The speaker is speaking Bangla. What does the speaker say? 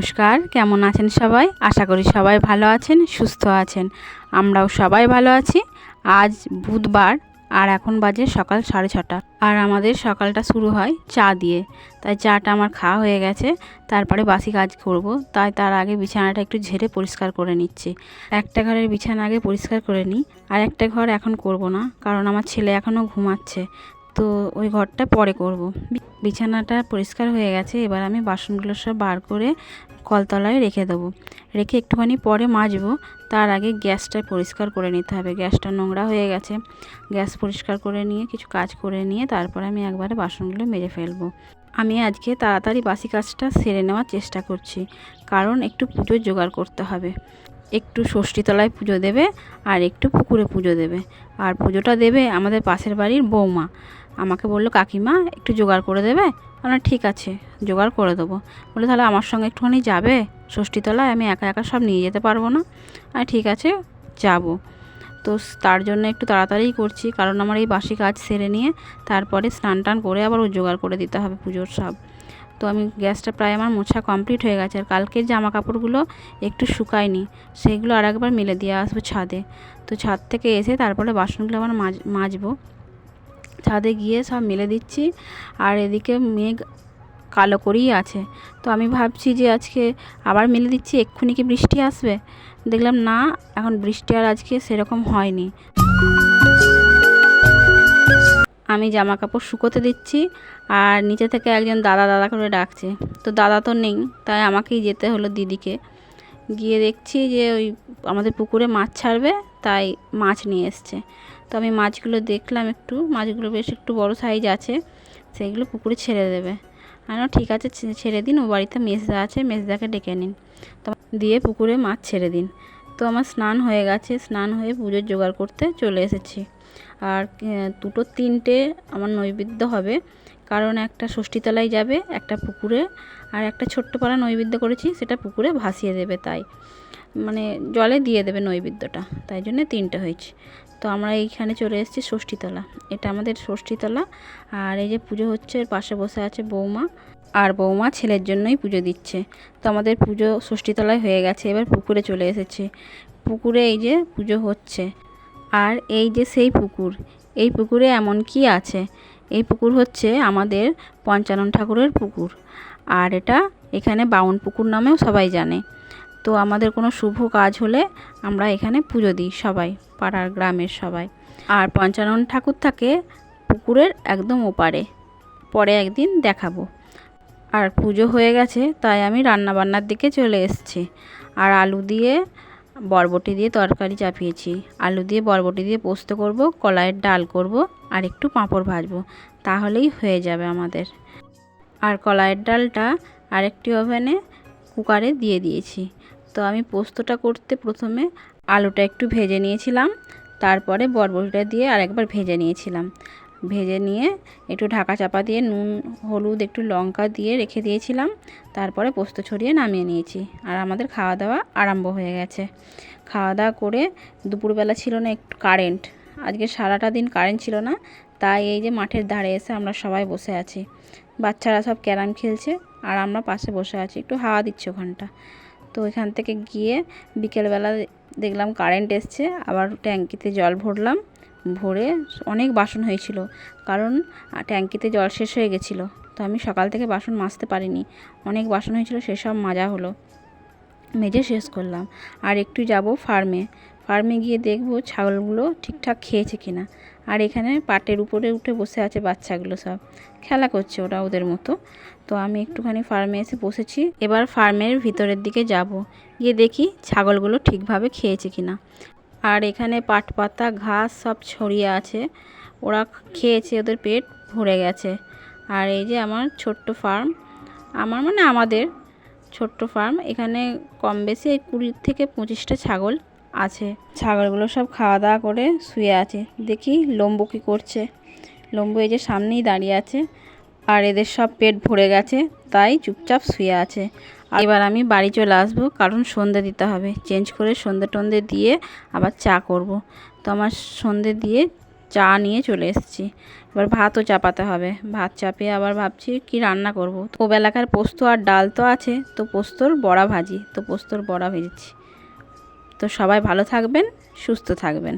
নমস্কার, কেমন আছেন সবাই? আশা করি সবাই ভালো আছেন, সুস্থ আছেন। আমরাও সবাই ভালো আছি। আজ বুধবার আর এখন বাজে সকাল 6:30। আর আমাদের সকালটা শুরু হয় চা দিয়ে। তাই চাটা আমার খাওয়া হয়ে গেছে। তারপরে বাসি কাজ করব। তাই তার আগে বিছানাটা একটু ঝেড়ে পরিষ্কার করে নিচ্ছি। একটা ঘরের বিছানা আগে পরিষ্কার করে নিই, আর একটা ঘর এখন করব না, কারণ আমার ছেলে এখনও ঘুমাচ্ছে। তো ওই ঘরটা পরে করব। বিছানাটা পরিষ্কার হয়ে গেছে। এবার আমি বাসনগুলো সব বার করে কলতলায় রেখে দেবো। রেখে একটুখানি পরে মাজবো। তার আগে গ্যাসটা পরিষ্কার করে নিতে হবে। গ্যাসটা নোংরা হয়ে গেছে। গ্যাস পরিষ্কার করে নিয়ে কিছু কাজ করে নিয়ে তারপরে আমি একবারে বাসনগুলো মেজে ফেলবো। আমি আজকে তাড়াতাড়ি বাসি কাজটা সেরে নেওয়ার চেষ্টা করছি, কারণ একটু পুজোর জোগাড় করতে হবে। একটু ষষ্ঠীতলায় পুজো দেবে আর একটু পুকুরে পুজো দেবে। আর পুজোটা দেবে আমাদের পাশের বাড়ির বৌমা। আমাকে বললো, কাকিমা একটু জোগাড় করে দেবে? আমরা ঠিক আছে, জোগাড় করে দেবো। বলে, তাহলে আমার সঙ্গে একটুখানি যাবে ষষ্ঠীতলায়? আমি একা একা সব নিয়ে যেতে পারবো না। আর ঠিক আছে, যাব। তো তার জন্য একটু তাড়াতাড়িই করছি, কারণ আমার এই বাসি কাজ সেরে নিয়ে তারপরে স্নান টান করে আবার ও জোগাড় করে দিতে হবে পুজোর সব। তো আমি গ্যাসটা প্রায় আমার মোছা কমপ্লিট হয়ে গেছে। আর কালকের জামা কাপড়গুলো একটু শুকায়নি, সেগুলো আর একবার মেলে দিয়ে আসবো ছাদে। তো ছাদ থেকে এসে তারপরে বাসনগুলো আবার মাজবো। ছাদে গিয়ে সব মেলে দিচ্ছি। আর এদিকে মেঘ কালো করেই আছে। তো আমি ভাবছি যে আজকে আবার মেলে দিচ্ছি, এক্ষুনি কি বৃষ্টি আসবে? দেখলাম না, এখন বৃষ্টি আর আজকে সেরকম হয়নি। আমি জামা কাপড় শুকোতে দিচ্ছি, আর নিচে থেকে একজন দাদা দাদা করে ডাকছে। তো দাদা তো নেই, তাই আমাকেই যেতে হলো দিদিকে। গিয়ে দেখছি যে ওই আমাদের পুকুরে মাছ ছাড়বে, তাই মাছ নিয়ে এসছে। তো আমি মাছগুলো দেখলাম, একটু মাছগুলো বেশ একটু বড় সাইজ আছে, সেইগুলো পুকুরে ছেড়ে দেবে। আমি ঠিক আছে, ছেড়ে দিন। ও বাড়িতে মেজদা আছে, মেজদাকে ডেকে নিন, তো দিয়ে পুকুরে মাছ ছেড়ে দিন। তো আমার স্নান হয়ে গেছে। স্নান হয়ে পুজোর জোগাড় করতে চলে এসেছি। আর 2-3টে আমার নৈবেদ্য হবে, কারণ একটা ষষ্ঠীতলায় যাবে, একটা পুকুরে, আর একটা ছোট্ট পাড়া নৈবেদ্য করেছি, সেটা পুকুরে ভাসিয়ে দেবে। তাই মানে জলে দিয়ে দেবে নৈবেদ্যটা, তাই জন্য 3টে হয়েছে। তো আমরা এইখানে চলে এসেছি ষষ্ঠীতলা। এটা আমাদের ষষ্ঠীতলা। আর এই যে পুজো হচ্ছে, এর পাশে বসে আছে বৌমা। আর বৌমা ছেলের জন্যই পুজো দিচ্ছে। তো আমাদের পুজো ষষ্ঠীতলায় হয়ে গেছে। এবার পুকুরে চলে এসেছি। পুকুরে এই যে পুজো হচ্ছে। আর এই যে সেই পুকুর, এই পুকুরে এমন কি আছে? এই পুকুর হচ্ছে আমাদের পঞ্চানন ঠাকুরের পুকুর। আর এটা এখানে বাউন পুকুর নামেও সবাই জানে। তো আমাদের কোনো শুভ কাজ হলে আমরা এখানে পুজো দিই সবাই, পাড়ার গ্রামের সবাই। আর পঞ্চানন ঠাকুর থাকে পুকুরের একদম ওপারে। পরে একদিন দেখাবো। আর পুজো হয়ে গেছে, তাই আমি রান্না বান্নার দিকে চলে এসেছি। আর আলু দিয়ে বরবটি দিয়ে তরকারি চাপিয়েছি। আলু দিয়ে বরবটি দিয়ে পোস্ত করব, কলাইয়ের ডাল করব, আর একটু পাঁপড় ভাজবো, তাহলেই হয়ে যাবে আমাদের। আর কলাইয়ের ডালটা আরেকটি ওভেনে কুকারে দিয়ে দিয়েছি। তো আমি পোস্তটা করতে প্রথমে আলুটা একটু ভেজে নিয়েছিলাম, তারপরে বরবটিটা দিয়ে আরেকবার ভেজে নিয়েছিলাম। ভেজে নিয়ে একটু ঢাকা চাপা দিয়ে নুন হলুদ একটু লঙ্কা দিয়ে রেখে দিয়েছিলাম। তারপরে পোস্ত ছড়িয়ে নামিয়ে নিয়েছি। আর আমাদের খাওয়া দাওয়া আরম্ভ হয়ে গেছে। খাওয়া দাওয়া করে দুপুরবেলা ছিল না একটু কারেন্ট, আজকে সারাটা দিন কারেন্ট ছিল না। তাই এই যে মাঠের ধারে এসে আমরা সবাই বসে আছি। বাচ্চারা সব ক্যারাম খেলছে, আর আমরা পাশে বসে আছি, একটু হাওয়া দিচ্ছে ওখানটা। তো এখান থেকে গিয়ে বিকেলবেলা দেখলাম কারেন্ট এসছে। আবার ট্যাঙ্কিতে জল ভরলাম। ভরে অনেক বাসন হয়েছিল, কারণ ট্যাঙ্কিতে জল শেষ হয়ে গেছিলো। তো আমি সকাল থেকে বাসন মাজতে পারিনি, অনেক বাসন হয়েছিল, সেসব মাজা হলো, মেজে শেষ করলাম। আর একটু যাব ফার্মে। ফার্মে গিয়ে দেখবো ছাগলগুলো ঠিকঠাক খেয়েছে কিনা। আর এখানে পাটের উপরে উঠে বসে আছে বাচ্চাগুলো, সব খেলা করছে ওরা ওদের মতো। তো আমি একটুখানি ফার্মে এসে বসেছি। এবার ফার্মের ভিতরের দিকে যাব, গিয়ে দেখি ছাগলগুলো ঠিকভাবে খেয়েছে কিনা। আর এখানে পাট পাতা ঘাস সব ছড়িয়ে আছে, ওরা খেয়েছে, ওদের পেট ভরে গেছে। আর এই যে আমার ছোট্ট ফার্ম, আমাদের ছোট্ট ফার্ম। এখানে কম বেশি 20-25টা ছাগল আছে। ছাগলগুলো সব খাওয়া দাওয়া করে শুয়ে আছে। দেখি লম্বু কী করছে। লম্বু এই যে সামনেই দাঁড়িয়ে আছে। আর এদের সব পেট ভরে গেছে, তাই চুপচাপ শুয়ে আছে। এবার আমি বাড়ি চলে আসবো, কারণ সন্ধে দিতে হবে। চেঞ্জ করে সন্ধে টন্ধে দিয়ে আবার চা করব। তো আমার সন্ধে দিয়ে চা নিয়ে চলে এসেছি। এবার ভাতও চাপাতে হবে, ভাত চাপিয়ে আবার ভাবছি কি রান্না করব। ও বেলাকার পোস্ত আর ডাল তো আছে, তো পোস্তর বড়া ভাজি, তো পোস্তর বড়া ভেজেছি। তো সবাই ভালো থাকবেন, সুস্থ থাকবেন।